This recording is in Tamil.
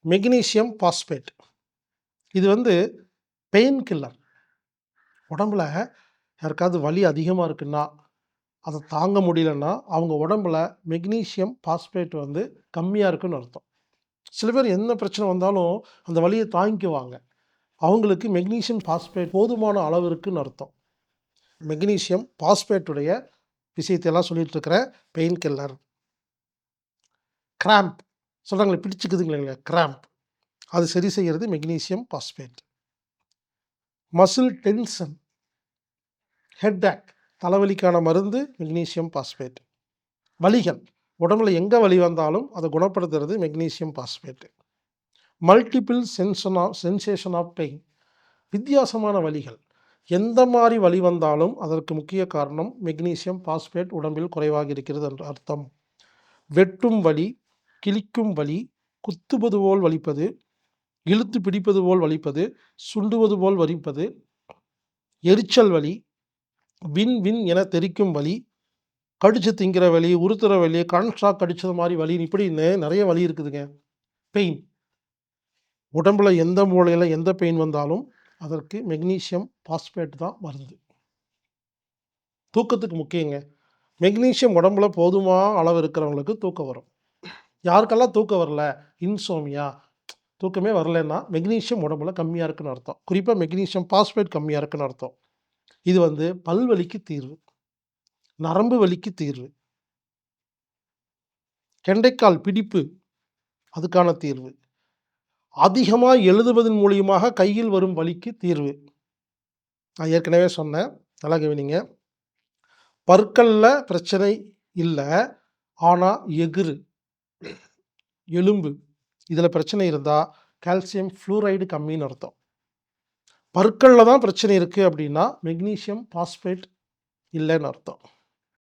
Magnesium phosphate. இது வந்து பெயின் கில்லர். உடம்புல யாருக்காவது வலி அதிகமா இருக்குன்னா, அத தாங்க முடியலன்னா, அவங்க உடம்புல மெக்னீசியம் பாஸ்பேட் வந்து கம்மியா இருக்குன்னு அர்த்தம். சில பேர் என்ன பிரச்சனை வந்தாலும் அந்த வலிய தாங்கிக்குவாங்க. அவங்களுக்கு மெக்னீசியம் பாஸ்பேட் போதுமான அளவு இருக்குன்னு அர்த்தம். மெக்னீசியம் பாஸ்பேட்டுடைய விஷயத்தையெல்லாம் சொல்லிட்டு இருக்கிறேன். Pain killer. கிராம்ப் சொல்றாங்களே பிடிச்சுக்குதுங்களேங்க கிராம்ப். அது சரி செய்யறது magnesium phosphate. Muscle tension, headache தலைவலிக்கான மருந்து மெக்னீசியம் பாஸ்பேட். வலிகள் உடம்புல எங்கே வலி வந்தாலும் அதை குணப்படுத்துறது magnesium phosphate. Multiple sensation of pain வித்தியாசமான வலிகள் எந்த மாதிரி வலி வந்தாலும் அதற்கு முக்கிய காரணம் மெக்னீசியம் பாஸ்பேட் உடம்பில் குறைவாக இருக்கிறது என்று அர்த்தம். வெட்டும் வலி, கிழிக்கும் வலி, குத்துவது போல் வலிப்பது, இழுத்து பிடிப்பது போல் வலிப்பது, சுண்டுவது போல் வலிப்பது, எரிச்சல் வலி, வின் வின் என தெரிக்கும் வலி, கடிச்சு திங்கிற வலி, உறுத்துற வலி, கான்ஸ்ட்ராக் கடிச்சது மாதிரி வலி, இப்படின்னு நிறைய வலி இருக்குதுங்க. பெயின் உடம்புல எந்த மூலையில் எந்த பெயின் வந்தாலும் அதற்கு மெக்னீசியம் பாஸ்பேட் தான் மருந்து. தூக்கத்துக்கு முக்கியங்க. மெக்னீசியம் உடம்புல போதுமான அளவு இருக்கிறவங்களுக்கு தூக்கம் வரும். யாருக்கெல்லாம் தூக்கம் வரல, இன்சோமியா தூக்கமே வரலன்னா மெக்னீசியம் உடம்புல கம்மியாக இருக்குன்னு அர்த்தம். குறிப்பாக மெக்னீசியம் பாஸ்பேட் கம்மியாக இருக்குன்னு அர்த்தம். இது வந்து பல்வலிக்கு தீர்வு, நரம்பு வலிக்கு தீர்வு, கெண்டைக்கால் பிடிப்பு அதுக்கான தீர்வு, அதிகமாக எழுதுவதன் மூலியமாக கையில் வரும் வலிக்கு தீர்வு. நான் ஏற்கனவே சொன்னேன், நல்லா கவனிங்க. பற்களில் பிரச்சனை இல்லை, ஆனால் எகிறு, எலும்பு இதில் பிரச்சனை இருந்தால் கால்சியம் ஃப்ளூரைடு கம்மின்னு அர்த்தம். பற்களில் தான் பிரச்சனை இருக்குது அப்படின்னா மெக்னீசியம் பாஸ்பேட் இல்லைன்னு அர்த்தம்.